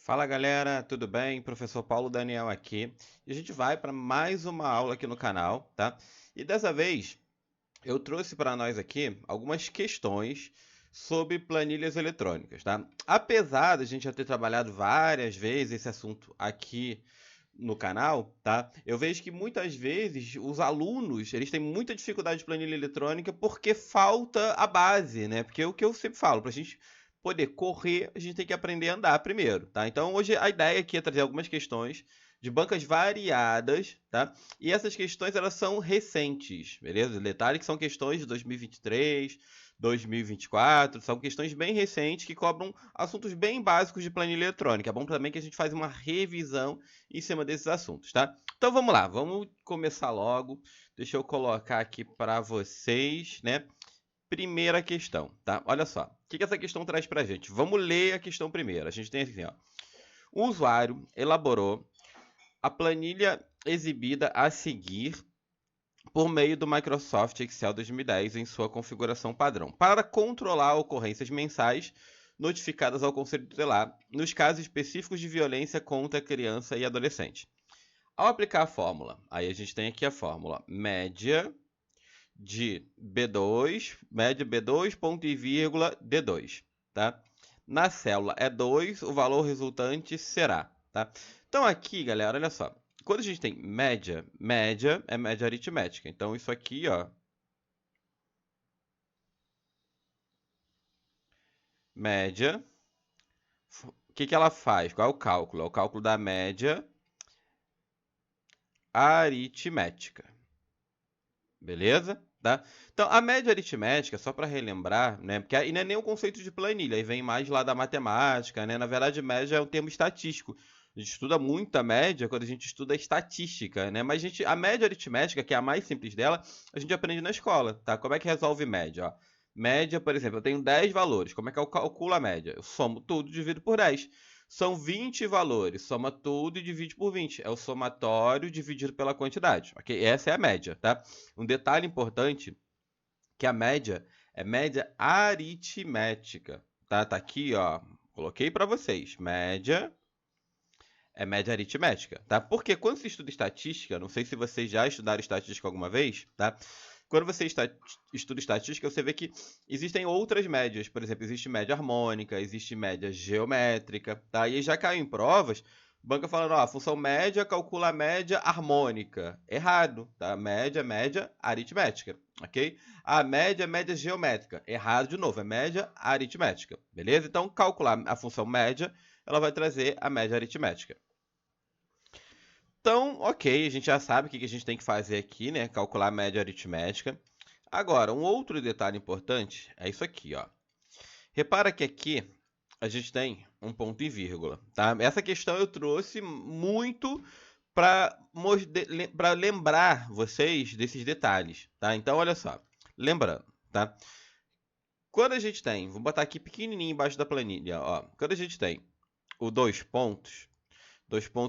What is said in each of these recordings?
Fala galera, tudo bem? Professor Paulo Daniel aqui. E a gente vai para mais uma aula aqui no canal, tá? E dessa vez eu trouxe para nós aqui algumas questões sobre planilhas eletrônicas, tá? Apesar de a gente já ter trabalhado várias vezes esse assunto aqui no canal, tá? Eu vejo que muitas vezes os alunos, eles têm muita dificuldade de planilha eletrônica porque falta a base, né? Porque é o que eu sempre falo, para a gente poder correr, a gente tem que aprender a andar primeiro, tá? Então hoje a ideia aqui é trazer algumas questões de bancas variadas, tá? E essas questões elas são recentes, beleza? Detalhe que são questões de 2023, 2024, são questões bem recentes que cobram assuntos bem básicos de planilha eletrônica. É bom também que a gente faz uma revisão em cima desses assuntos, tá? Então vamos lá, vamos começar logo. Deixa eu colocar aqui para vocês, né? Primeira questão, tá? Olha só, o que essa questão traz para a gente? Vamos ler a questão primeiro. A gente tem assim, ó. O usuário elaborou a planilha exibida a seguir por meio do Microsoft Excel 2010 em sua configuração padrão, para controlar ocorrências mensais notificadas ao Conselho Tutelar nos casos específicos de violência contra criança e adolescente. Ao aplicar a fórmula, aí a gente tem aqui a fórmula média de B2, média B2, ponto e vírgula D2, tá? Na célula E2, o valor resultante será, tá? Então aqui, galera, olha só. Quando a gente tem média, média é média aritmética. Então isso aqui, ó, média, o que que ela faz? Qual é o cálculo? É o cálculo da média aritmética. Beleza? Tá? Então, a média aritmética, só para relembrar, né? Porque aí não é nem o conceito de planilha, aí vem mais lá da matemática, né? Na verdade, média é um termo estatístico. A gente estuda muito a média quando a gente estuda estatística, né? Mas a média aritmética, que é a mais simples dela, a gente aprende na escola, tá? Como é que resolve média? Ó, média, por exemplo, eu tenho 10 valores. Como é que eu calculo a média? Eu somo tudo, divido por 10. São 20 valores, soma tudo e divide por 20. É o somatório dividido pela quantidade, ok? Essa é a média, tá? Um detalhe importante que a média é média aritmética, tá? Tá aqui, ó. Coloquei para vocês. Média é média aritmética, tá? Porque quando se estuda estatística, não sei se vocês já estudaram estatística alguma vez, tá? Quando você estuda estatística, você vê que existem outras médias. Por exemplo, existe média harmônica, existe média geométrica, tá? E já caiu em provas, banca falando, ó, a função média calcula a média harmônica. Errado, tá? Média, média aritmética, ok? A média é média geométrica. Errado de novo, é média aritmética, beleza? Então, calcular a função média, ela vai trazer a média aritmética. Então, ok, a gente já sabe o que a gente tem que fazer aqui, né? Calcular a média aritmética. Agora, um outro detalhe importante é isso aqui, ó. Repara que aqui a gente tem um ponto e vírgula, tá? Essa questão eu trouxe muito para lembrar vocês desses detalhes, tá? Então, olha só. Lembrando, tá? Quando a gente tem, vou botar aqui pequenininho embaixo da planilha, ó. Quando a gente tem o dois pontos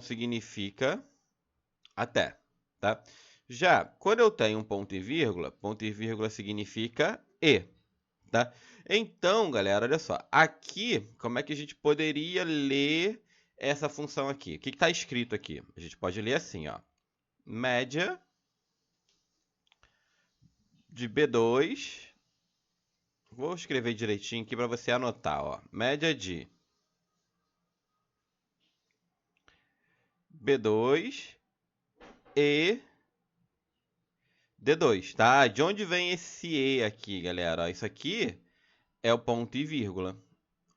significa até, tá? Já quando eu tenho um ponto e vírgula significa e, tá? Então, galera, olha só. Aqui, como é que a gente poderia ler essa função aqui? O que está escrito aqui? A gente pode ler assim, ó. Média de B2. Vou escrever direitinho aqui para você anotar, ó. Média de B2 e D2, tá? De onde vem esse E aqui, galera? Isso aqui é o ponto e vírgula,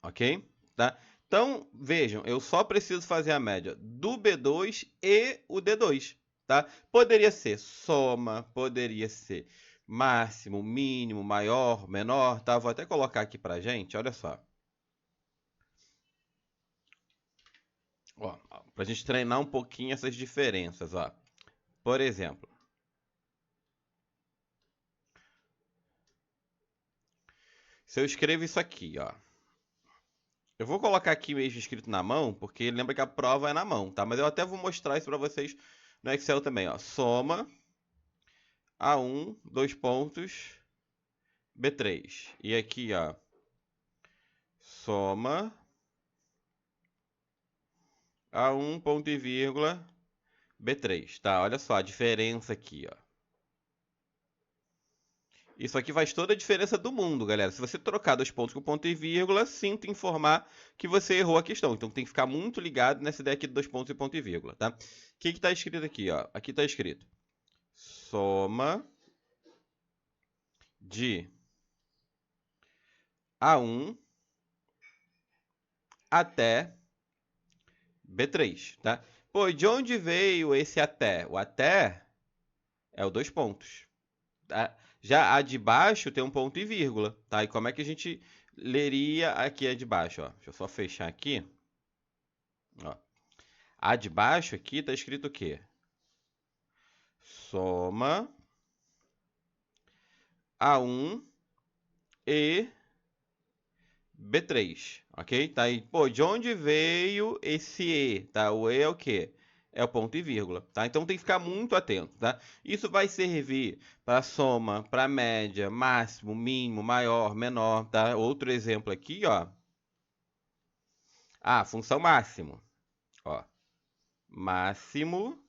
ok? Tá? Então, vejam, eu só preciso fazer a média do B2 e o D2, tá? Poderia ser soma, poderia ser máximo, mínimo, maior, menor, tá? Vou até colocar aqui pra gente, olha só. Ó, pra gente treinar um pouquinho essas diferenças, ó. Por exemplo, se eu escrevo isso aqui, ó. Eu vou colocar aqui mesmo escrito na mão, porque lembra que a prova é na mão, tá? Mas eu até vou mostrar isso para vocês no Excel também, ó. Soma A1, dois pontos, B3. E aqui, ó, soma A1, ponto e vírgula, B3, tá? Olha só a diferença aqui, ó. Isso aqui faz toda a diferença do mundo, galera. Se você trocar dois pontos com ponto e vírgula, sinto informar que você errou a questão. Então tem que ficar muito ligado nessa ideia aqui de dois pontos e ponto e vírgula, tá? O que está escrito aqui, ó? Aqui está escrito soma de A1 até B3, tá? Pô, de onde veio esse até? O até é o dois pontos, tá? Já a de baixo tem um ponto e vírgula, tá? E como é que a gente leria aqui a de baixo, ó? Deixa eu só fechar aqui. Ó. A de baixo aqui está escrito o quê? Soma A1 e B3, ok? Tá aí, pô, de onde veio esse E, tá? O E é o quê? É o ponto e vírgula, tá? Então tem que ficar muito atento, tá? Isso vai servir para soma, para média, máximo, mínimo, maior, menor, tá? Outro exemplo aqui, ó. Ah, função máximo, ó. Máximo.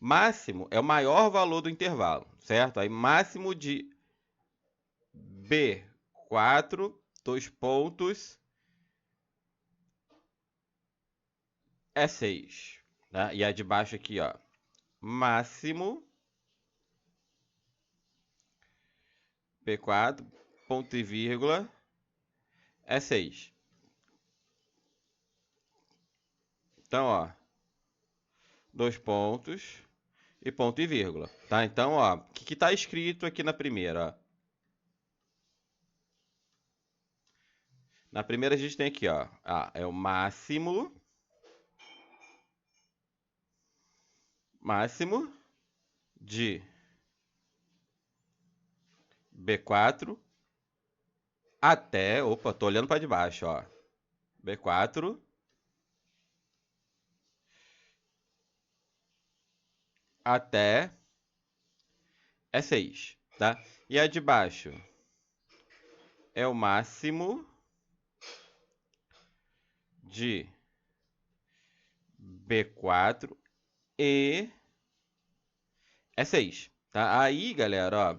Máximo é o maior valor do intervalo, certo? Aí máximo de B4, dois pontos, é 6. Tá? E a de baixo aqui, ó. Máximo B4, ponto e vírgula, é 6. Então, ó. Dois pontos e ponto e vírgula. Tá? Então, ó. O que está escrito aqui na primeira, ó? Na primeira a gente tem aqui, ó. Ah, é o máximo. Máximo de B4 até. Opa, tô olhando para de baixo, ó. B4 até é 6, tá? E a de baixo é o máximo de B4 e é 6, tá? Aí, galera, ó,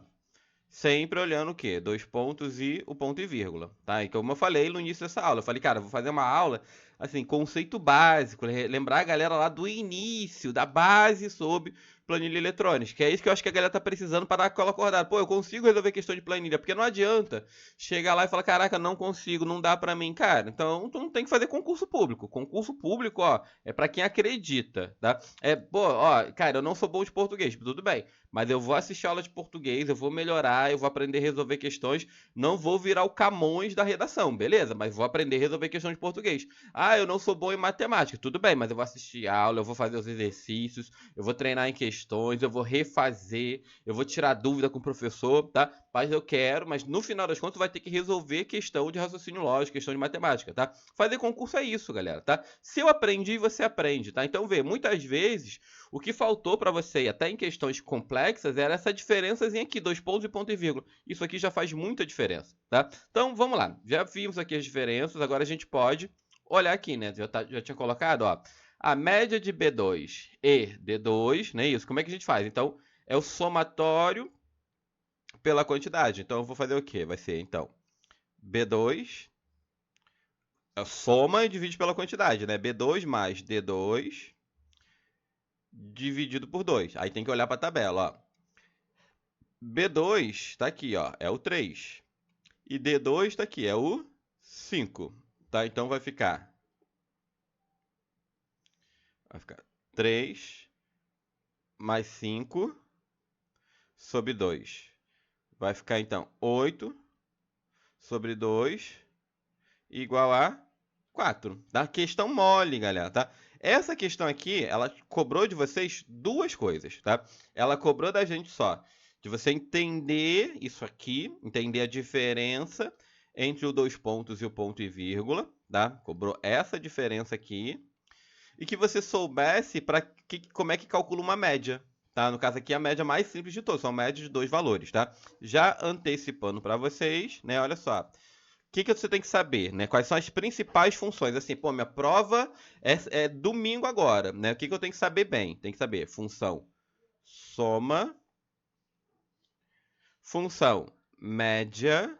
sempre olhando o quê? Dois pontos e o ponto e vírgula, tá? E como eu falei no início dessa aula, eu falei, cara, vou fazer uma aula, assim, conceito básico, lembrar a galera lá do início, da base sobre planilha eletrônica, que é isso que eu acho que a galera tá precisando para dar aquela acordada. Pô, eu consigo resolver questão de planilha, porque não adianta chegar lá e falar, caraca, não consigo, não dá para mim, cara. Então, tu não tem que fazer concurso público. Concurso público, ó, é para quem acredita, tá? É, pô, ó, cara, eu não sou bom de português, tudo bem. Mas eu vou assistir aula de português, eu vou melhorar, eu vou aprender a resolver questões. Não vou virar o Camões da redação, beleza? Mas vou aprender a resolver questões de português. Ah, eu não sou bom em matemática. Tudo bem, mas eu vou assistir aula, eu vou fazer os exercícios, eu vou treinar em questões, eu vou refazer, eu vou tirar dúvida com o professor, tá? Mas eu quero, mas no final das contas vai ter que resolver questão de raciocínio lógico, questão de matemática, tá? Fazer concurso é isso, galera, tá? Se eu aprendi, você aprende, tá? Então, vê, muitas vezes o que faltou para você, até em questões complexas, era essa diferençazinha aqui, dois pontos e ponto e vírgula. Isso aqui já faz muita diferença, tá? Então, vamos lá. Já vimos aqui as diferenças, agora a gente pode olhar aqui, né? Já tinha colocado, ó. A média de B2 e D2, não é isso? Como é que a gente faz? Então, é o somatório pela quantidade. Então, eu vou fazer o quê? Vai ser, então, B2, a soma e divide pela quantidade, né? B2 mais D2 dividido por 2. Aí tem que olhar para a tabela, ó. B2 está aqui, ó, é o 3. E D2 está aqui, é o 5. Tá? Então vai ficar 3 mais 5 sobre 2. Vai ficar, então, 8 sobre 2 igual a 4. Tá? Questão mole, galera, tá? Essa questão aqui, ela cobrou de vocês duas coisas, tá? Ela cobrou da gente só de você entender isso aqui, entender a diferença entre os dois pontos e o ponto e vírgula, tá? Cobrou essa diferença aqui. E que você soubesse como é que calcula uma média, tá? No caso aqui, a média mais simples de todas, são médias de dois valores, tá? Já antecipando para vocês, né? Olha só. que você tem que saber, né? Quais são as principais funções? Assim, pô, minha prova é domingo agora, né? O que eu tenho que saber bem? Tem que saber função soma, função média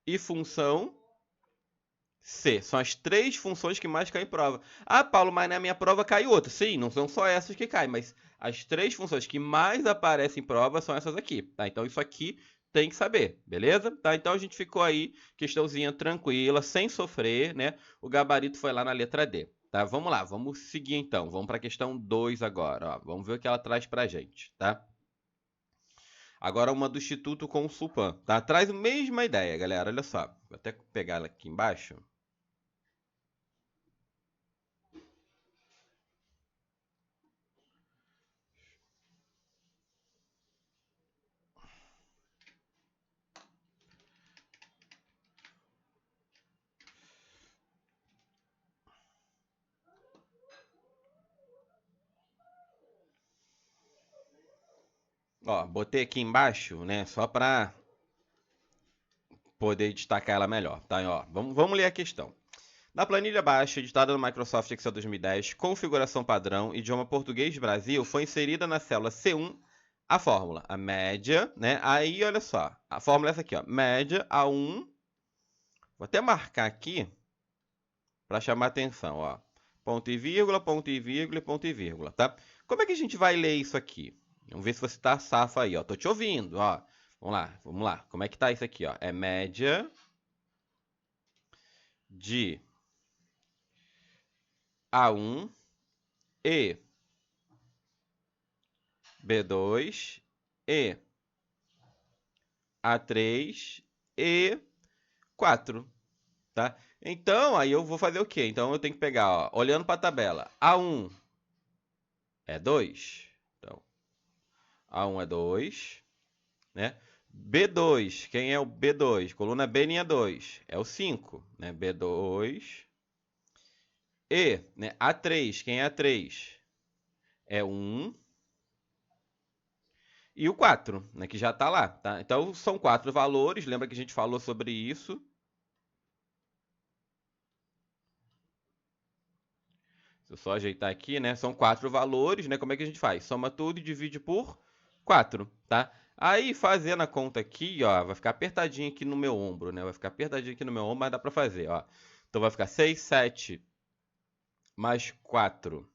e função C. São as três funções que mais caem em prova. Ah, Paulo, mas na minha prova cai outra. Sim, não são só essas que caem, mas as três funções que mais aparecem em prova são essas aqui, tá? Então isso aqui tem que saber, beleza? Tá? Então a gente ficou aí, questãozinha tranquila, sem sofrer, né? O gabarito foi lá na letra D, tá? Vamos lá, vamos seguir então. Vamos para a questão 2 agora, ó. Vamos ver o que ela traz pra gente, tá? Agora uma do Instituto Consulpan, tá? Traz a mesma ideia, galera, olha só. Vou até pegar ela aqui embaixo. Ó, botei aqui embaixo, né, só para poder destacar ela melhor, tá? Ó, vamos ler a questão. Na planilha baixa, editada no Microsoft Excel 2010, configuração padrão, idioma português Brasil, foi inserida na célula C1 a fórmula, a média, né? Aí, olha só, a fórmula é essa aqui, ó, média A1, vou até marcar aqui para chamar atenção, ó, ponto e vírgula, ponto e vírgula e ponto e vírgula, tá? Como é que a gente vai ler isso aqui? Vamos ver se você tá safo aí, ó, tô te ouvindo, ó. Vamos lá. Como é que tá isso aqui, ó? É média de A1 e B2 e A3 e 4, tá? Então, aí eu vou fazer o quê? Então, eu tenho que pegar, ó, olhando para a tabela, A1 é 2, então, A1 é 2, né? B2, quem é o B2? Coluna B, linha 2, é o 5, né? B2 e, né, A3, quem é A3? É 1 e o 4, né, que já está lá, tá? Então, são 4 valores, lembra que a gente falou sobre isso. Se eu só ajeitar aqui, né, são 4 valores, né? Como é que a gente faz? Soma tudo e divide por 4, tá? Aí, fazendo a conta aqui, ó, vai ficar apertadinho aqui no meu ombro, né? Vai ficar apertadinho aqui no meu ombro, mas dá para fazer, ó. Então, vai ficar 6, 7 mais 4.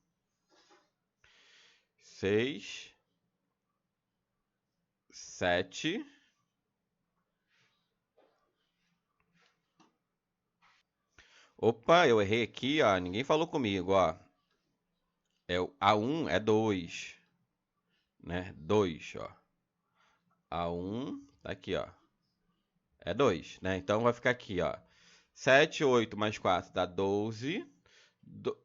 6, 7... Opa, eu errei aqui, ó. Ninguém falou comigo, ó. A1 é 2, né? 2, ó. A1 tá aqui, ó. É 2, né? Então vai ficar aqui, ó. 7, 8 mais 4 dá 12.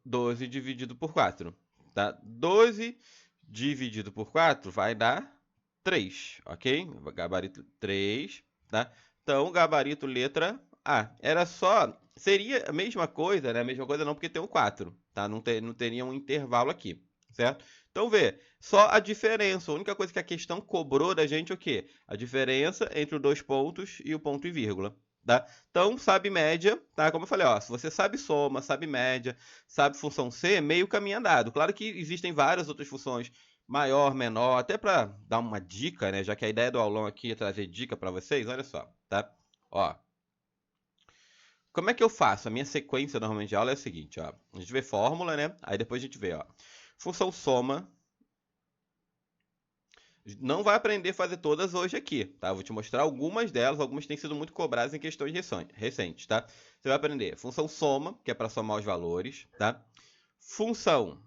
12 dividido por 4, tá? 12 dividido por 4 vai dar 3, ok? Gabarito 3, tá? Então, gabarito letra A. Era só... Seria a mesma coisa, né? A mesma coisa não, porque tem um 4, tá? Não teria um intervalo aqui, certo? Então, vê, só a diferença. A única coisa que a questão cobrou da gente é o quê? A diferença entre os dois pontos e o ponto e vírgula, tá? Então, sabe média, tá? Como eu falei, ó, se você sabe soma, sabe média, sabe função C, meio caminho andado. Claro que existem várias outras funções, maior, menor, até para dar uma dica, né? Já que a ideia do aulão aqui é trazer dica para vocês, olha só, tá? Ó, como é que eu faço? A minha sequência normalmente de aula é o seguinte, ó. A gente vê fórmula, né? Aí depois a gente vê, ó, função soma. Não vai aprender a fazer todas hoje aqui, tá? Eu vou te mostrar algumas delas, algumas têm sido muito cobradas em questões recentes, tá? Você vai aprender função soma, que é para somar os valores, tá? Função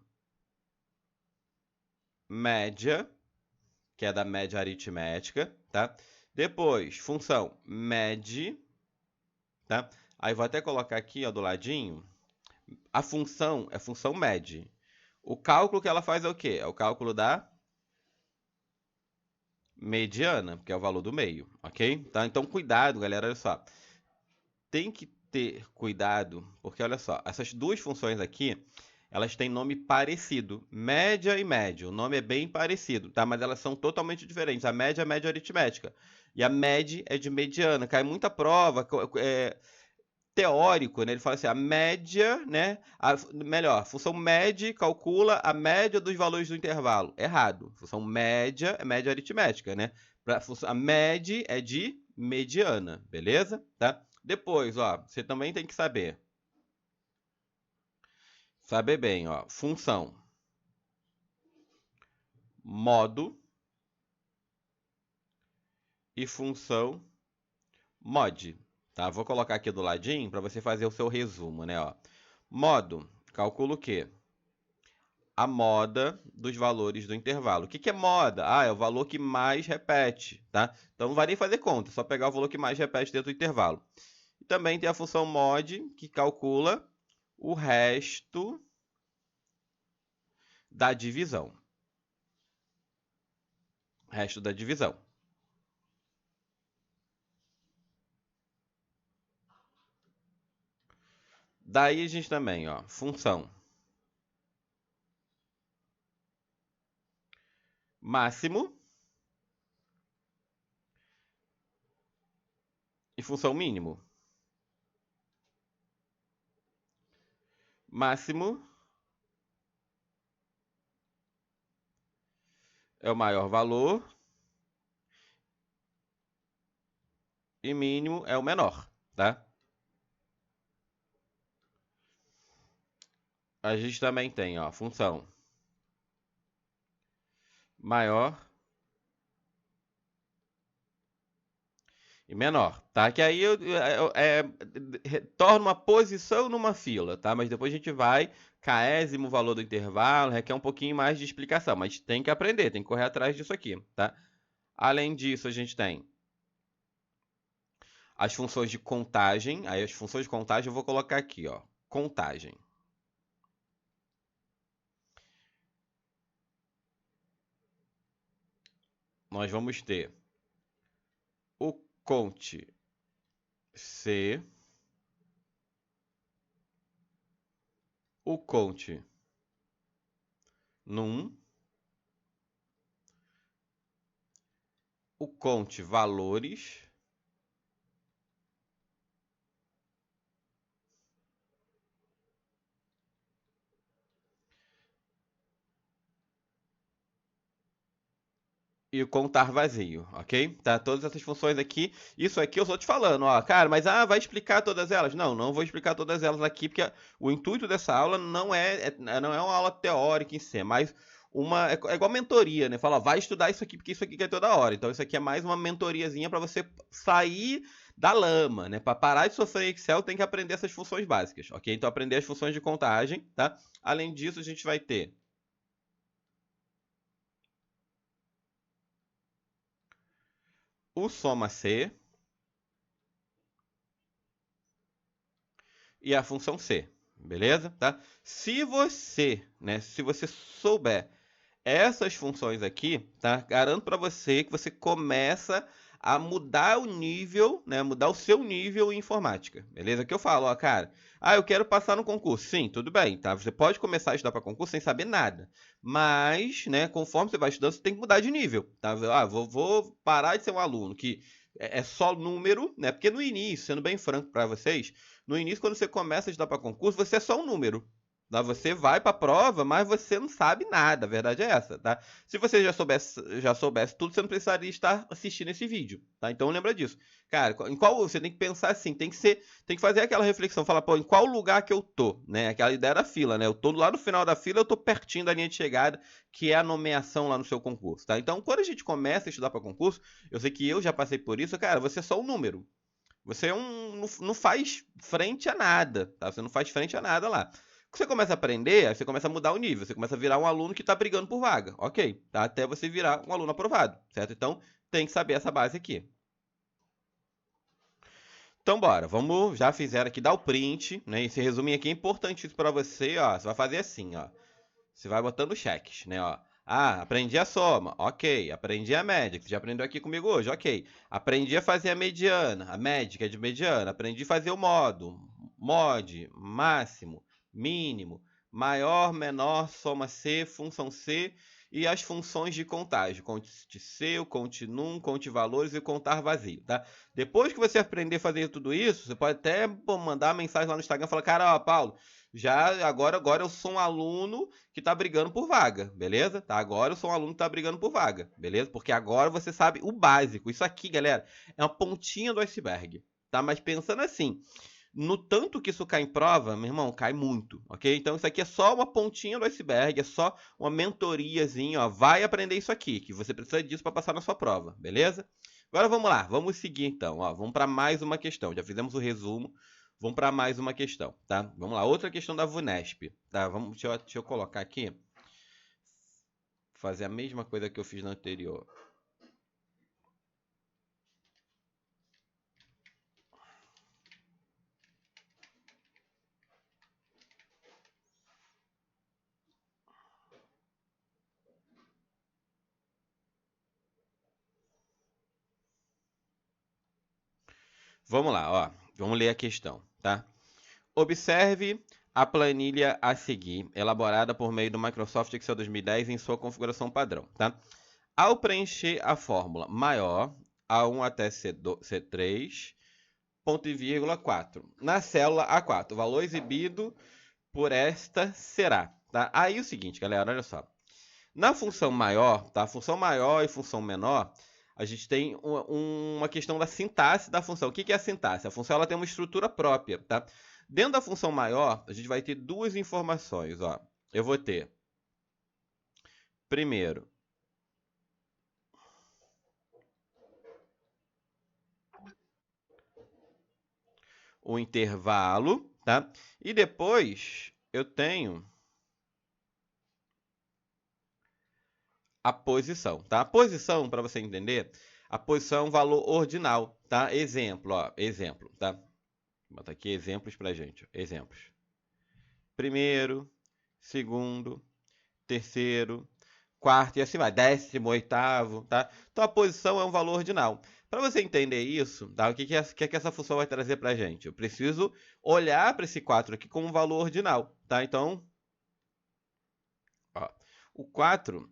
média, que é da média aritmética, tá? Depois, função med, tá? Aí vou até colocar aqui, ó, do ladinho. A função é função med. O cálculo que ela faz é o quê? É o cálculo da mediana, que é o valor do meio, ok? Tá? Então, cuidado, galera, olha só. Tem que ter cuidado, porque olha só, essas duas funções aqui, elas têm nome parecido, média e médio. O nome é bem parecido, tá? Mas elas são totalmente diferentes. A média é a média aritmética E a MED é de mediana. Cai muita prova, teórico, né? Ele fala assim, a média, né? Melhor, a função MED calcula a média dos valores do intervalo. Errado. Função média é média aritmética, né? A MED é de mediana, beleza? Tá? Depois, ó, você também tem que saber. Saber bem, ó, função modo e função mod. Tá? Vou colocar aqui do ladinho para você fazer o seu resumo, né? Ó. Modo, calcula o quê? A moda dos valores do intervalo. O que é moda? Ah, é o valor que mais repete, tá? Então não vai nem fazer conta, é só pegar o valor que mais repete dentro do intervalo. E também tem a função mod, que calcula o resto da divisão. Resto da divisão. Daí a gente também, ó, função máximo e função mínimo. Máximo é o maior valor e mínimo é o menor, tá? A gente também tem, ó, função maior e menor, tá? Que aí torna uma posição numa fila, tá? Mas depois a gente vai, késimo valor do intervalo, requer um pouquinho mais de explicação, mas tem que aprender, tem que correr atrás disso aqui, tá? Além disso, a gente tem as funções de contagem. Aí as funções de contagem eu vou colocar aqui, ó, contagem. Nós vamos ter o conte C, o conte num, o conte valores e o contar vazio, ok? Tá? Todas essas funções aqui. Isso aqui eu estou te falando, ó, cara, mas vai explicar todas elas? Não, não vou explicar todas elas aqui, porque o intuito dessa aula não é uma aula teórica em si, mas é igual mentoria, né? Fala, vai estudar isso aqui, porque isso aqui é toda hora. Então isso aqui é mais uma mentoriazinha para você sair da lama, né? Para parar de sofrer Excel, tem que aprender essas funções básicas, ok? Então aprender as funções de contagem, tá? Além disso, a gente vai ter o soma C e a função C, beleza? Tá? Se você souber essas funções aqui, tá? Garanto para você que você começa a mudar o nível, né? Mudar o seu nível em informática, beleza? Que eu falo, ó, cara, eu quero passar no concurso. Sim, tudo bem, tá? Você pode começar a estudar para concurso sem saber nada, mas, né? Conforme você vai estudando, você tem que mudar de nível, tá? Vou parar de ser um aluno que é só número, né? Porque no início, sendo bem franco para vocês, no início, quando você começa a estudar para concurso, você é só um número. Tá? Você vai para a prova, mas você não sabe nada. A verdade é essa, tá? Se você já soubesse tudo, você não precisaria estar assistindo esse vídeo, tá? Então lembra disso. Cara, em qual você tem que pensar assim, tem que fazer aquela reflexão, falar, pô, em qual lugar que eu tô, né? Aquela ideia da fila, né? Eu tô lá no final da fila, eu tô pertinho da linha de chegada, que é a nomeação lá no seu concurso, tá? Então, quando a gente começa a estudar para concurso, eu sei que eu já passei por isso, cara, você é só um número. Você não faz frente a nada, tá? Você não faz frente a nada lá. Quando você começa a aprender, aí você começa a mudar o nível. Você começa a virar um aluno que está brigando por vaga. Ok, tá? Até você virar um aluno aprovado, certo? Então, tem que saber essa base aqui. Então, bora. Vamos, já fizeram aqui, dá o print, né? Esse resuminho aqui é importantíssimo para você, ó. Você vai fazer assim, ó. Você vai botando cheques, né, ó. Aprendi a soma, ok. Aprendi a média, que você já aprendeu aqui comigo hoje, ok. Aprendi a fazer a mediana, a média, que é de mediana. Aprendi a fazer o modo, mod, máximo, mínimo, maior, menor, soma C, função C e as funções de contagem, conte seu, conte num, conte valores e contar vazio, tá? Depois que você aprender a fazer tudo isso, você pode até mandar mensagem lá no Instagram e falar, cara, ó, Paulo, já agora eu sou um aluno que tá brigando por vaga, beleza? Tá, agora eu sou um aluno que tá brigando por vaga, beleza? Porque agora você sabe o básico. Isso aqui, galera, é uma pontinha do iceberg, tá? Mas pensando assim, no tanto que isso cai em prova, meu irmão, cai muito, ok? Então isso aqui é só uma pontinha do iceberg, é só uma mentoriazinha, ó. Vai aprender isso aqui, que você precisa disso para passar na sua prova, beleza? Agora vamos lá, vamos seguir então, ó. Vamos para mais uma questão. Já fizemos o resumo, vamos para mais uma questão, tá? Vamos lá, outra questão da VUNESP, tá? Deixa eu colocar aqui, fazer a mesma coisa que eu fiz na anterior. Vamos lá, ó. Vamos ler a questão, tá? Observe a planilha a seguir, elaborada por meio do Microsoft Excel 2010 em sua configuração padrão, tá? Ao preencher a fórmula maior, A1 até C3, ponto e vírgula 4, na célula A4, o valor exibido por esta será, tá? Aí o seguinte, galera, olha só. Na função maior, tá? Função maior e função menor, a gente tem uma questão da sintaxe da função. O que é a sintaxe? A função ela tem uma estrutura própria, tá? Dentro da função maior, a gente vai ter duas informações, ó. Eu vou ter, primeiro, o intervalo, tá? E depois eu tenho a posição, tá? A posição, para você entender, a posição é um valor ordinal, tá? Exemplo, ó, exemplo, tá? Vou botar aqui exemplos pra gente, ó. Exemplos. Primeiro, segundo, terceiro, quarto e assim vai, 18º, tá? Então a posição é um valor ordinal. Para você entender isso, tá? O que essa função vai trazer para a gente? Eu preciso olhar para esse 4 aqui como um valor ordinal, tá? Então, ó, o 4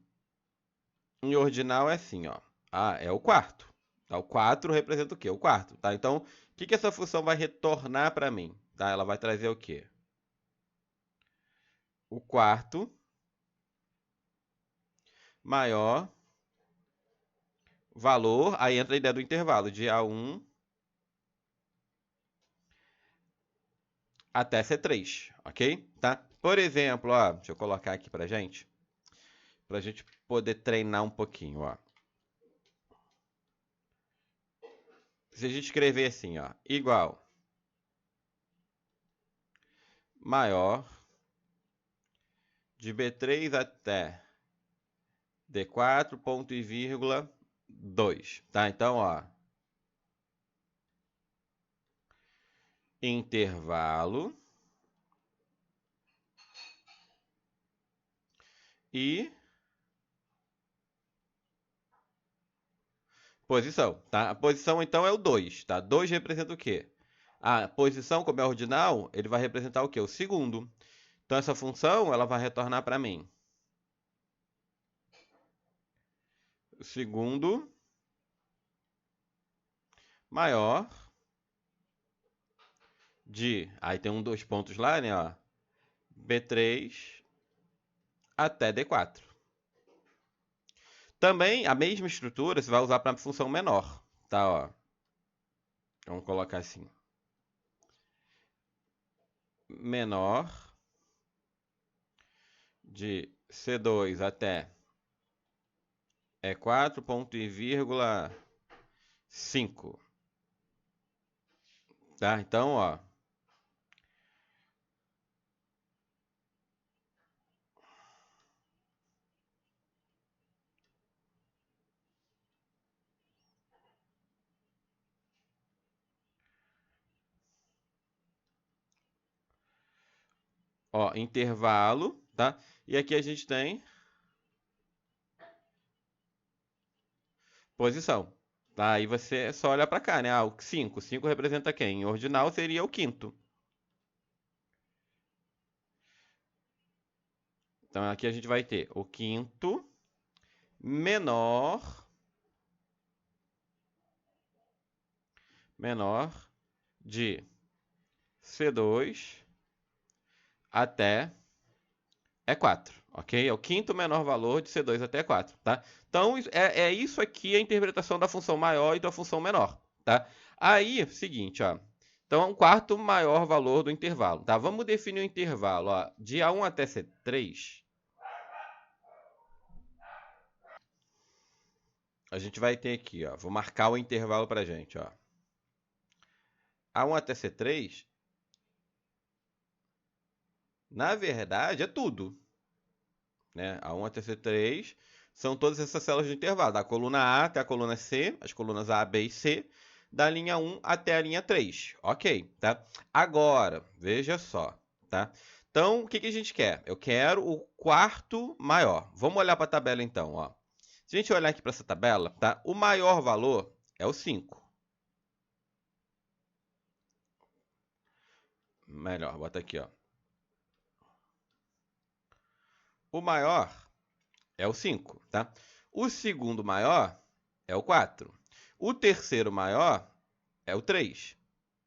em ordinal é assim, ó. Ah, é o quarto. Tá? O 4 representa o quê? O quarto, tá? Então, o que essa função vai retornar para mim? Tá? Ela vai trazer o quê? O quarto maior valor, aí entra a ideia do intervalo, de A1 até C3, ok? Tá? Por exemplo, ó, deixa eu colocar aqui pra gente poder treinar um pouquinho, ó. Se a gente escrever assim, ó, igual maior de B3 até D4, ponto e vírgula 2, tá? Então, ó, intervalo e posição, tá? A posição, então, é o 2, tá? 2 representa o quê? A posição, como é ordinal, ele vai representar o quê? O segundo. Então, essa função, ela vai retornar para mim o segundo maior de... Aí tem dois pontos lá, né? Ó, B3 até D4. Também, a mesma estrutura você vai usar para a função menor, tá? Ó, vamos colocar assim. Menor de C2 até E4, ponto e vírgula 5. Tá? Então, ó, intervalo, tá? E aqui a gente tem posição. Tá? Aí você só olha para cá, né? Ah, o 5. 5 representa quem? Em ordinal seria o quinto. Então aqui a gente vai ter o quinto menor de C2 até E4, ok? É o quinto menor valor de C2 até E4, tá? Então, é isso aqui a interpretação da função maior e da função menor, tá? Aí, seguinte, ó. Então, é um quarto maior valor do intervalo, tá? Vamos definir o intervalo, ó, de A1 até C3. A gente vai ter aqui, ó. Vou marcar o intervalo pra gente, ó. A1 até C3, na verdade, é tudo, né? A1 até C3 são todas essas células de intervalo, da coluna A até a coluna C, as colunas A, B e C, da linha 1 até a linha 3. Ok, tá? Agora, veja só, tá? Então, o que que a gente quer? Eu quero o quarto maior. Vamos olhar para a tabela então, ó. Se a gente olhar aqui para essa tabela, tá? O maior valor é o 5. Melhor, bota aqui, ó. O maior é o 5, tá? O segundo maior é o 4. O terceiro maior é o 3,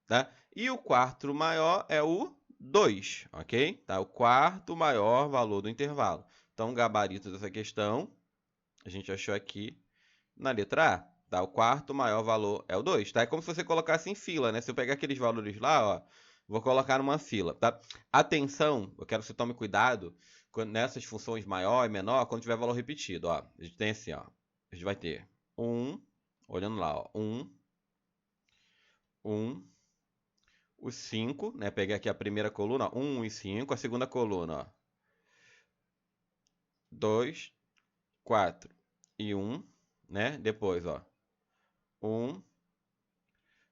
tá? E o quarto maior é o 2, ok? Tá? O quarto maior valor do intervalo. Então, o gabarito dessa questão, a gente achou aqui na letra A. Tá? O quarto maior valor é o 2, tá? É como se você colocasse em fila, né? Se eu pegar aqueles valores lá, ó, vou colocar numa fila, tá? Atenção, eu quero que você tome cuidado nessas funções maior e menor, quando tiver valor repetido, ó. A gente tem assim, ó. A gente vai ter 1, olhando lá, ó. 1, o 5, né? Peguei aqui a primeira coluna, 1 e 5. A segunda coluna, ó. 2, 4 e 1, né? Depois, ó. 1,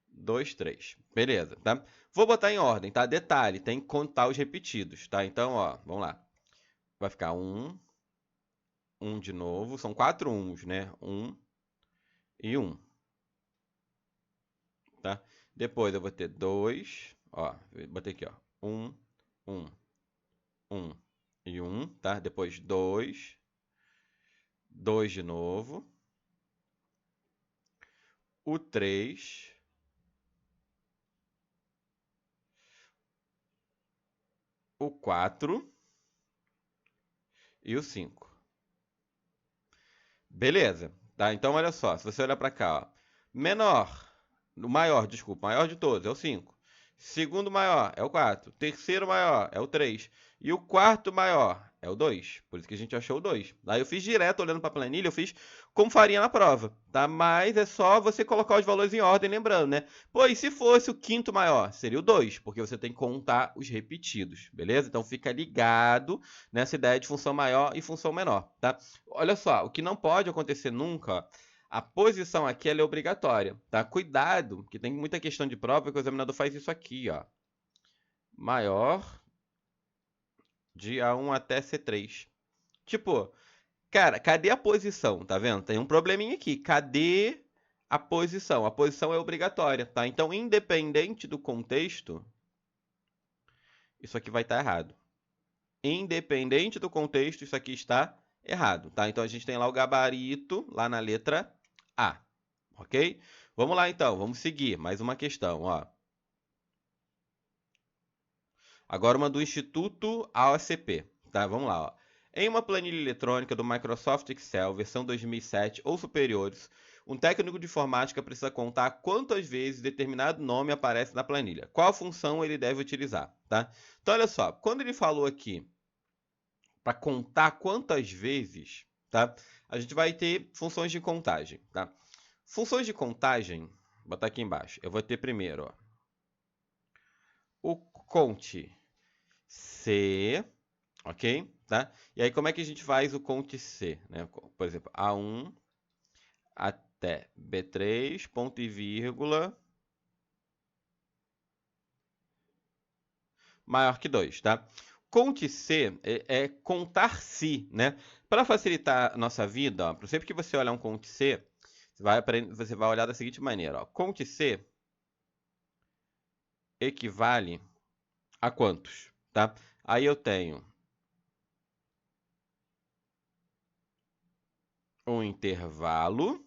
2, 3. Beleza, tá? Vou botar em ordem, tá? Detalhe, tem que contar os repetidos, tá? Então, ó, vamos lá. Vai ficar 1, 1 de novo. São 4 uns, né? 1 e 1, tá? Depois eu vou ter 2, ó. Botei aqui, ó. 1, 1, 1 e 1, tá? Depois 2, 2 de novo. O 3, o 4 e o 5. Beleza, tá? Então, olha só, se você olhar para cá, ó, o maior, desculpa, maior de todos é o 5. Segundo maior é o 4. Terceiro maior é o 3. E o quarto maior é o 2. Por isso que a gente achou o 2. Aí eu fiz direto olhando para a planilha, eu fiz como faria na prova, tá? Mas é só você colocar os valores em ordem, lembrando, né? Pô, e se fosse o quinto maior? Seria o 2, porque você tem que contar os repetidos, beleza? Então fica ligado nessa ideia de função maior e função menor, tá? Olha só, o que não pode acontecer nunca, ó, a posição aqui ela é obrigatória, tá? Cuidado, que tem muita questão de prova que o examinador faz isso aqui, ó. Maior de A1 até C3. Tipo, cara, cadê a posição? Tá vendo? Tem um probleminha aqui. Cadê a posição? A posição é obrigatória, tá? Então, independente do contexto, isso aqui vai estar errado. Independente do contexto, isso aqui está errado, tá? Então, a gente tem lá o gabarito, lá na letra A, ok? Vamos lá, então. Vamos seguir. Mais uma questão, ó. Agora uma do Instituto AOCP, tá? Vamos lá, ó. Em uma planilha eletrônica do Microsoft Excel, versão 2007 ou superiores, um técnico de informática precisa contar quantas vezes determinado nome aparece na planilha. Qual função ele deve utilizar, tá? Então, olha só, quando ele falou aqui para contar quantas vezes, tá? A gente vai ter funções de contagem, tá? Funções de contagem, vou botar aqui embaixo. Eu vou ter primeiro, ó, o conte C, ok? Tá? E aí, como é que a gente faz o conte C? Né? Por exemplo, A1 até B3, ponto e vírgula, maior que 2, tá? Conte C é contar se, né? Para facilitar a nossa vida, ó, sempre que você olhar um conte C, você vai olhar da seguinte maneira, ó. Conte C equivale a quantos, tá? Aí eu tenho um intervalo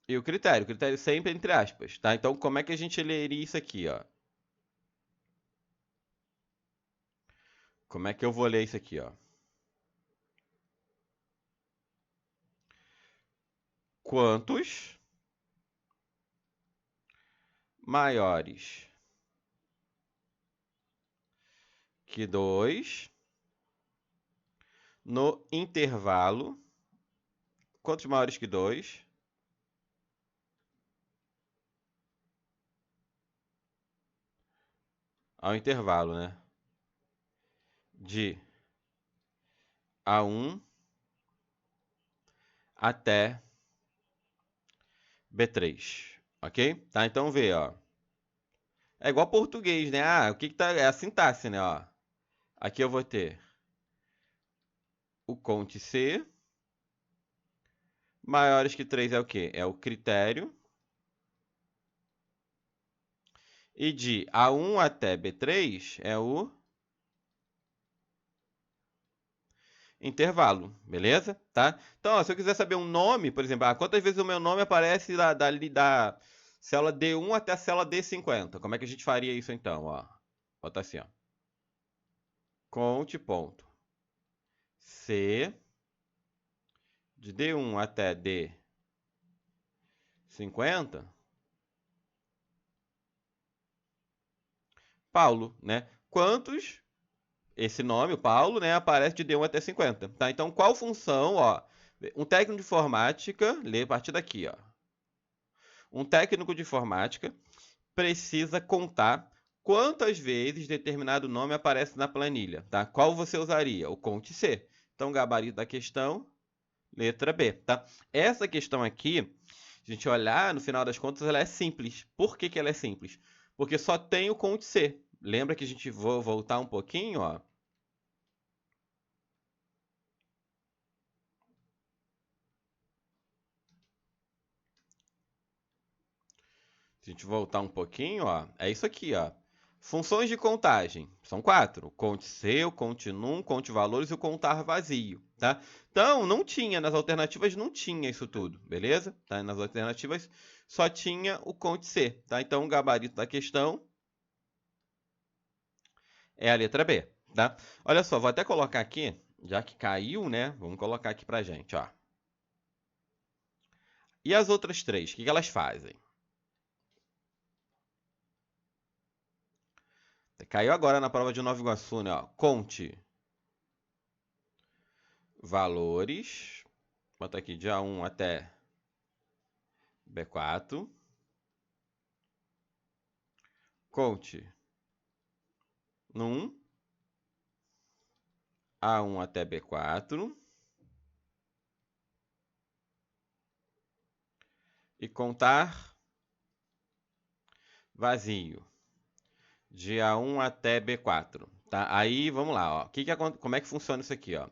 e o critério sempre entre aspas, tá? Então, como é que a gente leria isso aqui, ó? Como é que eu vou ler isso aqui, ó? Quantos maiores que 2 no intervalo? Quantos maiores que 2 ao intervalo, né? De A1 até B3, ok? Tá, então vê, ó. É igual português, né? Ah, o que que tá... É a sintaxe, né, ó. Aqui eu vou ter o conte C. Maiores que 3 é o quê? É o critério. E de A1 até B3 é o intervalo, beleza? Tá? Então, ó, se eu quiser saber um nome, por exemplo, quantas vezes o meu nome aparece da célula D1 até a célula D50? Como é que a gente faria isso então? Ó, bota assim, ó. Conte ponto. C de D1 até D50, Paulo, né? Quantos, esse nome, o Paulo, né, aparece de D1 até 50, tá? Então, qual função, ó, um técnico de informática, lê a partir daqui, ó. Um técnico de informática precisa contar quantas vezes determinado nome aparece na planilha, tá? Qual você usaria? O conte C. Então, gabarito da questão, letra B, tá? Essa questão aqui, se a gente olhar, no final das contas, ela é simples. Por que que ela é simples? Porque só tem o conte C. Lembra que a gente vou voltar um pouquinho, ó. Se a gente voltar um pouquinho, ó, é isso aqui, ó. Funções de contagem. São 4. O conte C, o conte num, conte valores e o contar vazio, tá? Então, não tinha, nas alternativas não tinha isso tudo, beleza? Tá? Nas alternativas só tinha o conte C, tá? Então, o gabarito da questão é a letra B, tá? Olha só, vou até colocar aqui, já que caiu, né? Vamos colocar aqui pra gente, ó. E as outras três, o que elas fazem? Caiu agora na prova de Nova Iguaçu, né? Ó. Conte valores. Bota aqui de A1 até B4. Conte num A1 até B4. E contar vazio de A1 até B4. Tá? Aí, vamos lá. Ó. Como é que funciona isso aqui? Ó?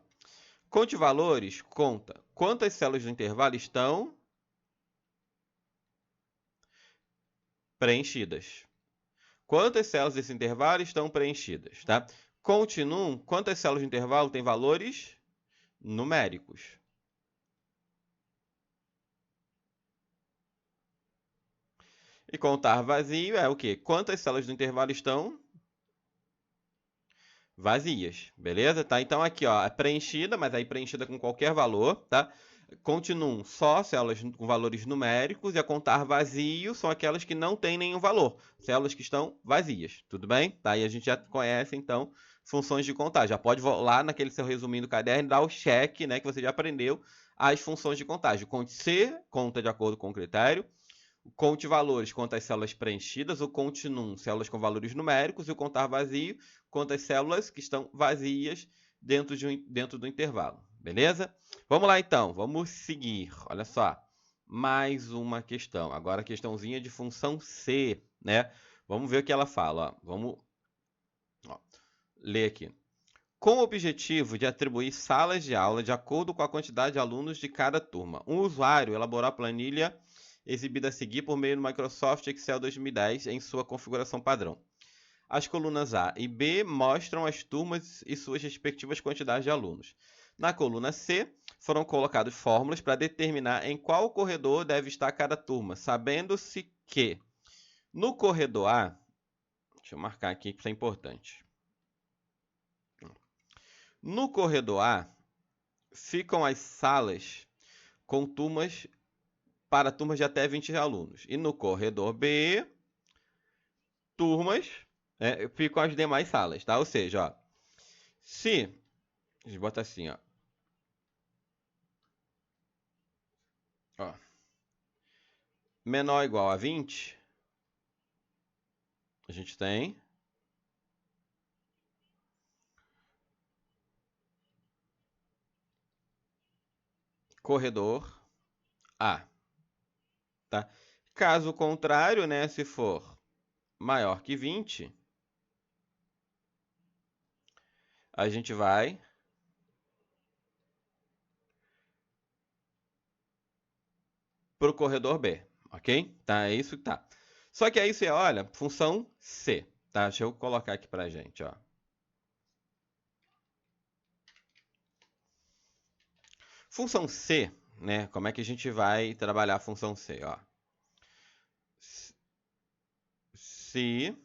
Conte valores, conta quantas células do intervalo estão preenchidas. Quantas células desse intervalo estão preenchidas, tá? Conte num, quantas células do intervalo têm valores numéricos. E contar vazio é o quê? Quantas células do intervalo estão vazias, beleza? Tá? Então aqui, ó, é preenchida, mas aí preenchida com qualquer valor, tá? Continuam só células com valores numéricos e a contar vazio são aquelas que não têm nenhum valor, células que estão vazias, tudo bem? Tá? E a gente já conhece, então, funções de contagem. Já pode lá naquele seu resuminho do caderno dar o cheque, né, que você já aprendeu, as funções de contagem. O conte C conta de acordo com o critério, o conte valores conta as células preenchidas, o conte num, células com valores numéricos, e o contar vazio conta as células que estão vazias dentro do intervalo, beleza? Vamos lá então, vamos seguir. Olha só, mais uma questão. Agora a questãozinha de função C, né? Vamos ver o que ela fala. Ó. Vamos ler aqui. Com o objetivo de atribuir salas de aula de acordo com a quantidade de alunos de cada turma, um usuário elaborou a planilha exibida a seguir por meio do Microsoft Excel 2010 em sua configuração padrão. As colunas A e B mostram as turmas e suas respectivas quantidades de alunos. Na coluna C, foram colocadas fórmulas para determinar em qual corredor deve estar cada turma, sabendo-se que no corredor A, deixa eu marcar aqui que isso é importante. No corredor A, ficam as salas com turmas para turmas de até 20 alunos. E no corredor B, turmas, ficam as demais salas, tá? Ou seja, ó, se a gente bota assim, ó, menor ou igual a 20, a gente tem corredor A, tá? Caso contrário, né, se for maior que 20, a gente vai para o corredor B, ok? Tá, é isso que tá. Só que aí você olha, função C, tá? Deixa eu colocar aqui pra gente, ó. Função C, né? Como é que a gente vai trabalhar a função C, ó? Se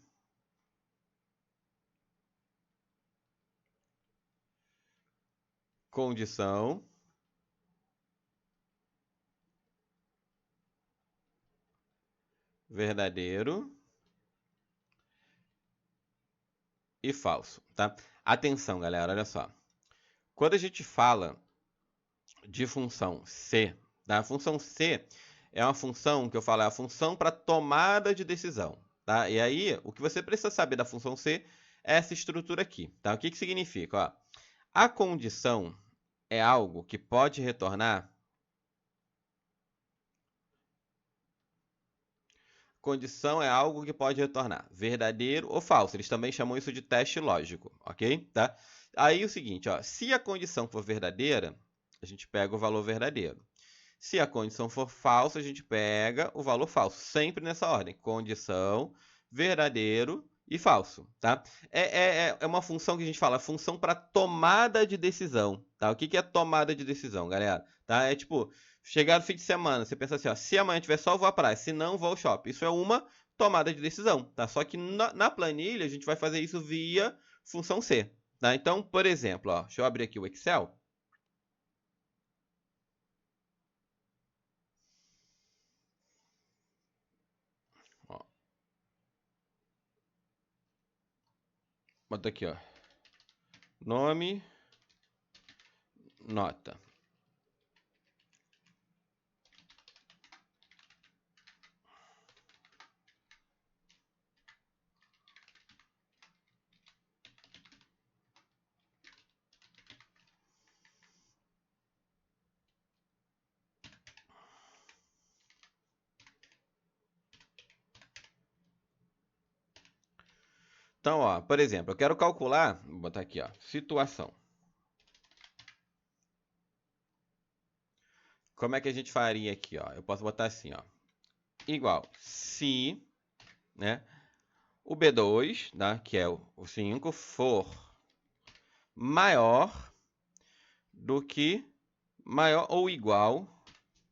condição verdadeiro e falso, tá? Atenção, galera, olha só. Quando a gente fala de função C, tá? A função C é uma função que eu falo, é a função para tomada de decisão, tá? E aí, o que você precisa saber da função C é essa estrutura aqui, tá? O que que significa? Ó, a condição é algo que pode retornar. Condição é algo que pode retornar verdadeiro ou falso. Eles também chamam isso de teste lógico, ok? Tá? Aí o seguinte, ó, se a condição for verdadeira, a gente pega o valor verdadeiro. Se a condição for falsa, a gente pega o valor falso. Sempre nessa ordem. Condição, verdadeiro e falso, tá? É uma função que a gente fala, função para tomada de decisão, tá? O que é tomada de decisão, galera? Tá? É tipo, chegar no fim de semana, você pensa assim, ó, se amanhã tiver sol, eu vou à praia, se não, vou ao shopping. Isso é uma tomada de decisão, tá? Só que na planilha, a gente vai fazer isso via função C, tá? Então, por exemplo, ó, deixa eu abrir aqui o Excel. Ó, bota aqui, ó. Nome, nota. Então, ó, por exemplo, eu quero calcular, vou botar aqui, ó, situação. Como é que a gente faria aqui, ó? Eu posso botar assim, ó, igual se, né, o B2, né, que é o 5, for maior do que maior ou igual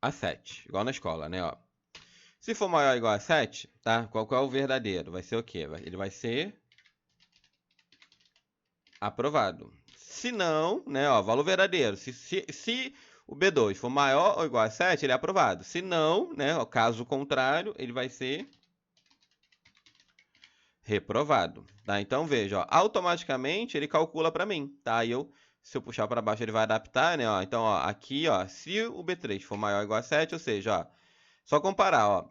a 7, igual na escola, né, ó. Se for maior ou igual a 7, tá? Qual é o verdadeiro? Vai ser o quê? Ele vai ser aprovado. Se não, né, ó, valor verdadeiro. Se o B2 for maior ou igual a 7, ele é aprovado. Se não, né, ó, caso contrário, ele vai ser reprovado, tá? Então veja, ó, automaticamente ele calcula para mim, tá? Se eu puxar para baixo, ele vai adaptar, né? Ó, então, ó, aqui, ó, se o B3 for maior ou igual a 7, ou seja, ó, só comparar, ó,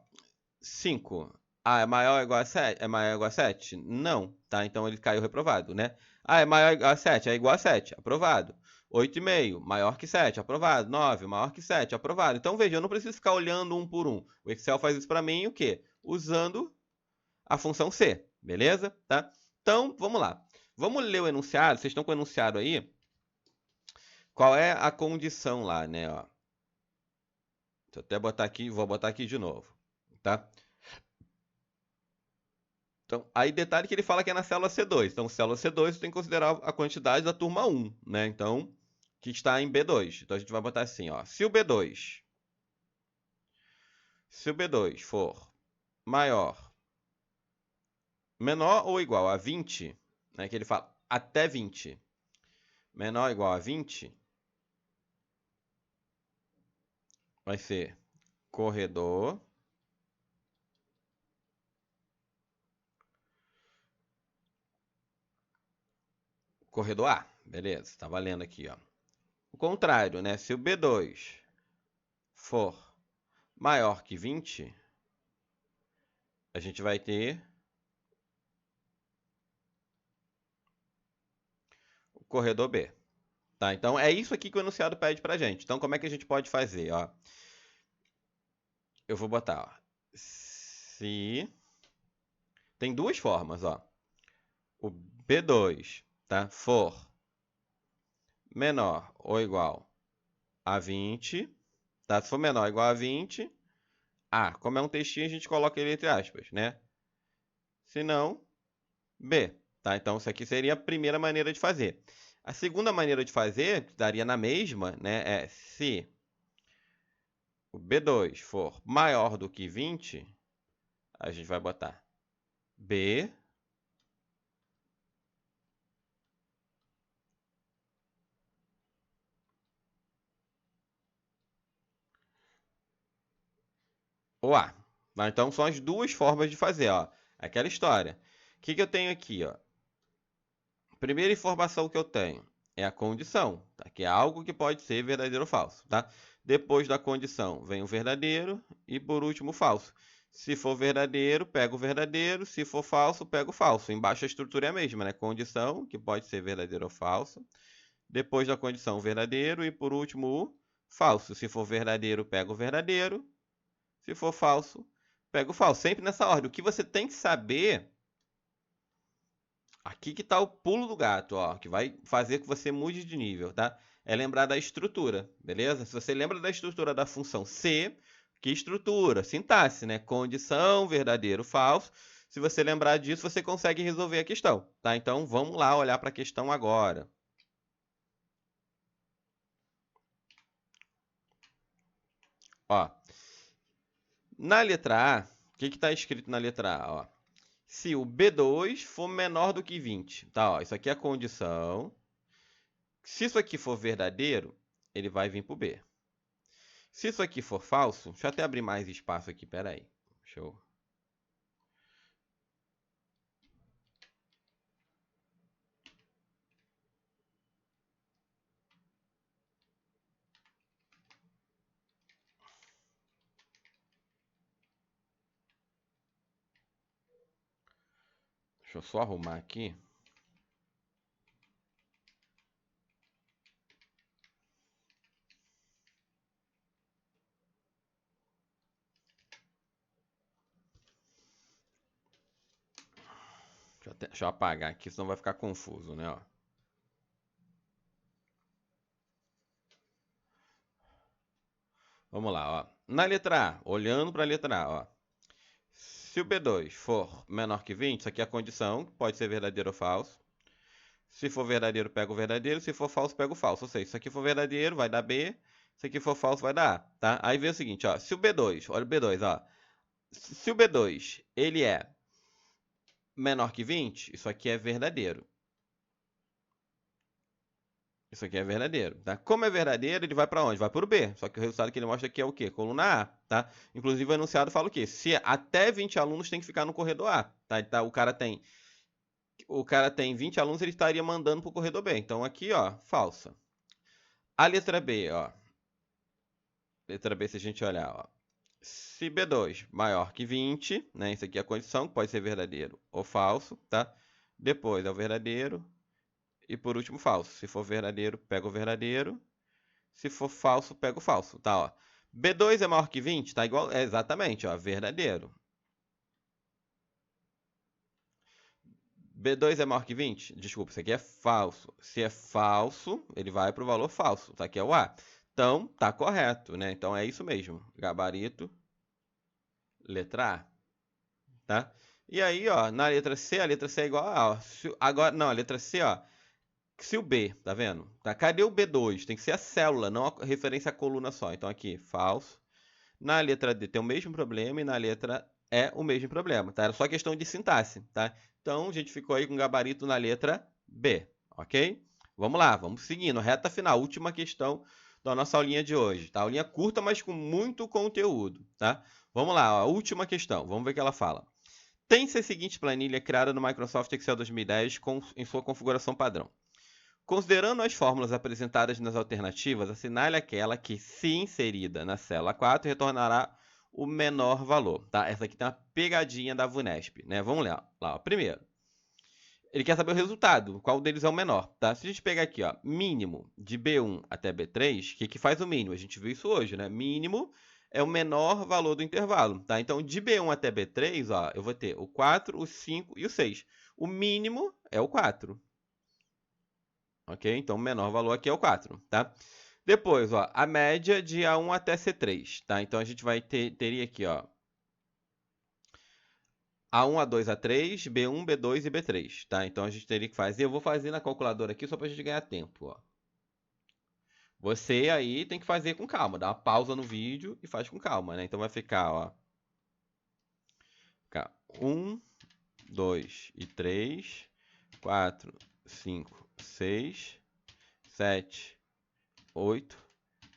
5. Ah, é maior ou igual a 7? É maior ou igual a 7? Não, tá? Então ele caiu reprovado, né? Ah, é maior ou igual a 7? É igual a 7, aprovado. 8,5, maior que 7, aprovado. 9, maior que 7, aprovado. Então veja, eu não preciso ficar olhando um por um. O Excel faz isso para mim, o quê? Usando a função C, beleza? Tá? Então, vamos lá. Vamos ler o enunciado. Vocês estão com o enunciado aí? Qual é a condição lá, né? Ó. Deixa eu até botar aqui, vou botar aqui de novo, tá? Então, aí detalhe que ele fala que é na célula C2. Então, célula C2 você tem que considerar a quantidade da turma 1, né? Então, que está em B2. Então, a gente vai botar assim, ó. Se o B2 for menor ou igual a 20, né? Que ele fala até 20, menor ou igual a 20, vai ser corredor A. Beleza, tá valendo aqui, ó. O contrário, né? Se o B2 for maior que 20, a gente vai ter o corredor B. Tá? Então, é isso aqui que o enunciado pede pra gente. Então, como é que a gente pode fazer? Ó? Eu vou botar, ó. Se... Tem duas formas, ó. O B2, tá? For menor ou igual a 20, tá? Se for menor ou igual a 20, como é um textinho, a gente coloca ele entre aspas, né? Se não, B, tá? Então, isso aqui seria a primeira maneira de fazer. A segunda maneira de fazer, que daria na mesma, né? É se o B2 for maior do que 20, a gente vai botar B ou A. Tá? Então, são as duas formas de fazer, ó. Aquela história. O que eu tenho aqui, ó? Primeira informação que eu tenho é a condição, tá? Que é algo que pode ser verdadeiro ou falso, tá? Depois da condição vem o verdadeiro e, por último, o falso. Se for verdadeiro, pega o verdadeiro. Se for falso, pega o falso. Embaixo a estrutura é a mesma, né? Condição, que pode ser verdadeiro ou falso. Depois da condição, o verdadeiro. E, por último, o falso. Se for verdadeiro, pega o verdadeiro. Se for falso, pega o falso. Sempre nessa ordem. O que você tem que saber... Aqui que está o pulo do gato, ó, que vai fazer que você mude de nível, tá? É lembrar da estrutura, beleza? Se você lembra da estrutura da função se, que estrutura? Sintaxe, né? Condição, verdadeiro, falso. Se você lembrar disso, você consegue resolver a questão, tá? Então, vamos lá olhar para a questão agora. Ó, na letra A, o que está escrito na letra A? Ó, se o B2 for menor do que 20, tá? Ó, isso aqui é a condição. Se isso aqui for verdadeiro, ele vai vir para o B. Se isso aqui for falso, deixa eu até abrir mais espaço aqui, peraí. Deixa eu só arrumar aqui. Deixa eu apagar aqui, senão vai ficar confuso, né? Ó. Vamos lá, ó. Na letra A, olhando para a letra A, ó. Se o B2 for menor que 20, isso aqui é a condição, pode ser verdadeiro ou falso. Se for verdadeiro, pega o verdadeiro. Se for falso, pega o falso. Ou seja, se isso aqui for verdadeiro, vai dar B. Se aqui for falso, vai dar A, tá? Aí vem o seguinte, ó. Se o B2, olha o B2, ó. Se o B2, ele é menor que 20, isso aqui é verdadeiro. Isso aqui é verdadeiro, tá? Como é verdadeiro, ele vai para onde? Vai para o B. Só que o resultado que ele mostra aqui é o quê? Coluna A, tá? Inclusive, o enunciado fala o quê? Se até 20 alunos tem que ficar no corredor A, tá? Então, o cara tem 20 alunos, ele estaria mandando para o corredor B. Então, aqui, ó, falsa. A letra B, ó. Letra B, se a gente olhar, ó. Se B2 maior que 20, né? Isso aqui é a condição, pode ser verdadeiro ou falso, tá? Depois é o verdadeiro. E por último, falso. Se for verdadeiro, pega o verdadeiro. Se for falso, pega o falso, tá? Ó. B2 é maior que 20, tá igual? É exatamente, ó, verdadeiro. B2 é maior que 20? Desculpa, isso aqui é falso. Se é falso, ele vai para o valor falso, tá? Que é o A. Então, tá correto, né? Então, é isso mesmo. Gabarito, letra A, tá? E aí, ó, na letra C, a letra C é igual a A. Ó. Agora, não, a letra C, ó, se o B, tá vendo? Tá, cadê o B2? Tem que ser a célula, não a referência à coluna só. Então aqui, falso. Na letra D tem o mesmo problema e na letra E o mesmo problema, tá? Era só questão de sintaxe, tá? Então a gente ficou aí com gabarito na letra B, ok? Vamos lá, vamos seguindo. Reta final, última questão da nossa aulinha de hoje, tá? Aulinha curta, mas com muito conteúdo, tá? Vamos lá, ó, última questão. Vamos ver o que ela fala. Tem-se a seguinte planilha criada no Microsoft Excel 2010 em sua configuração padrão. Considerando as fórmulas apresentadas nas alternativas, assinale aquela que, se inserida na célula 4, retornará o menor valor. Tá? Essa aqui tem uma pegadinha da VUNESP. Né? Vamos lá. Ó. Primeiro, ele quer saber o resultado, qual deles é o menor. Tá? Se a gente pegar aqui, ó, mínimo de B1 até B3, o que faz o mínimo? A gente viu isso hoje, né? Mínimo é o menor valor do intervalo. Tá? Então, de B1 até B3, ó, eu vou ter o 4, o 5 e o 6. O mínimo é o 4. Ok? Então, o menor valor aqui é o 4, tá? Depois, ó, a média de A1 até C3, tá? Então, a gente teria aqui, ó, A1, A2, A3, B1, B2 e B3, tá? Então, a gente teria que fazer... Eu vou fazer na calculadora aqui só para a gente ganhar tempo, ó. Você aí tem que fazer com calma, dá uma pausa no vídeo e faz com calma, né? Então, vai ficar, ó, 1, 2 e 3, 4, 5, 6, 7, 8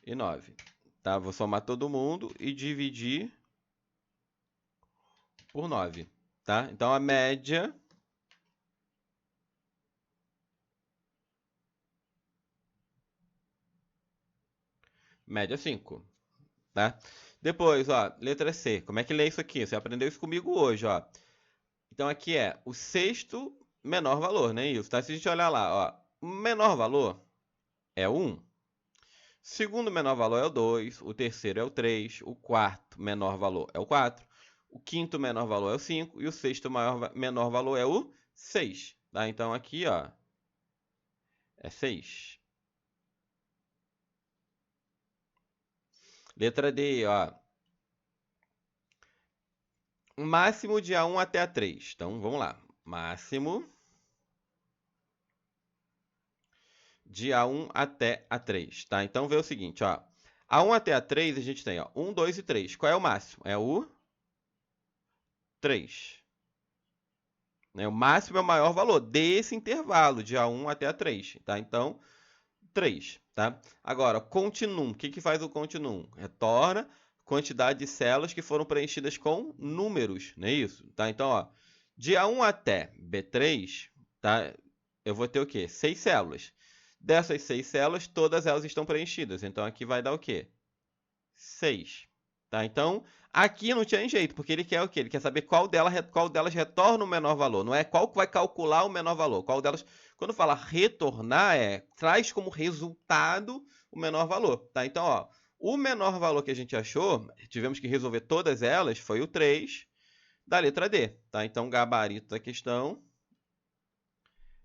e 9. Tá? Vou somar todo mundo e dividir por 9. Tá? Então, a média... Média 5. Tá? Depois, ó, letra C. Como é que lê isso aqui? Você aprendeu isso comigo hoje, ó. Então, aqui é o sexto menor valor, né? Isso, tá? Se a gente olhar lá, ó, o menor valor é o 1. Segundo menor valor é o 2, o terceiro é o 3, o quarto menor valor é o 4, o quinto menor valor é o 5 e o sexto menor valor é o 6. Tá? Então, aqui, ó, é 6. Letra D, ó. Máximo de A1 até A3. Então, vamos lá. Máximo de A1 até A3, tá? Então, vê o seguinte, ó. A1 até A3, a gente tem, ó, 1, 2 e 3. Qual é o máximo? É o 3. Né? O máximo é o maior valor desse intervalo, de A1 até A3, tá? Então, 3, tá? Agora, continuum. O que faz o continuum? Retorna quantidade de células que foram preenchidas com números, não é isso? Tá? Então, ó, de A1 até B3, tá? Eu vou ter o quê? 6 células. Dessas 6 células, todas elas estão preenchidas. Então, aqui vai dar o quê? 6. Tá? Então, aqui não tinha jeito, porque ele quer o quê? Ele quer saber qual delas retorna o menor valor. Não é qual que vai calcular o menor valor. Qual delas, quando fala retornar, traz como resultado o menor valor. Tá? Então, ó, o menor valor que a gente achou, tivemos que resolver todas elas, foi o 3 da letra D. Tá? Então, gabarito da questão,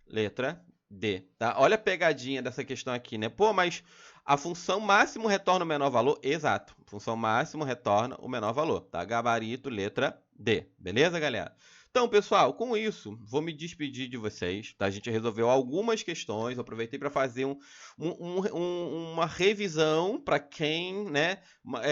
letra D. Tá? Olha a pegadinha dessa questão aqui, né? Pô, mas a função máximo retorna o menor valor? Exato. Função máximo retorna o menor valor. Tá? Gabarito, letra D. Beleza, galera? Então, pessoal, com isso, vou me despedir de vocês. Tá? A gente resolveu algumas questões. Eu aproveitei para fazer uma revisão para quem, né?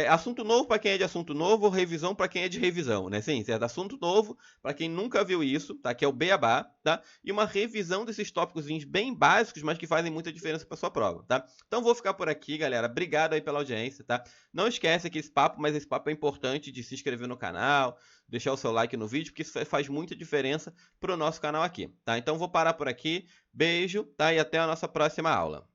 Assunto novo para quem é de assunto novo, revisão para quem é de revisão, né? Sim, certo? Assunto novo para quem nunca viu isso, tá? Que é o beabá, tá? E uma revisão desses tópicos bem básicos, mas que fazem muita diferença para sua prova, tá? Então vou ficar por aqui, galera. Obrigado aí pela audiência, tá? Não esquece que esse papo é importante de se inscrever no canal, deixar o seu like no vídeo, porque isso faz muita diferença para o nosso canal aqui, tá? Então vou parar por aqui. Beijo, tá? E até a nossa próxima aula.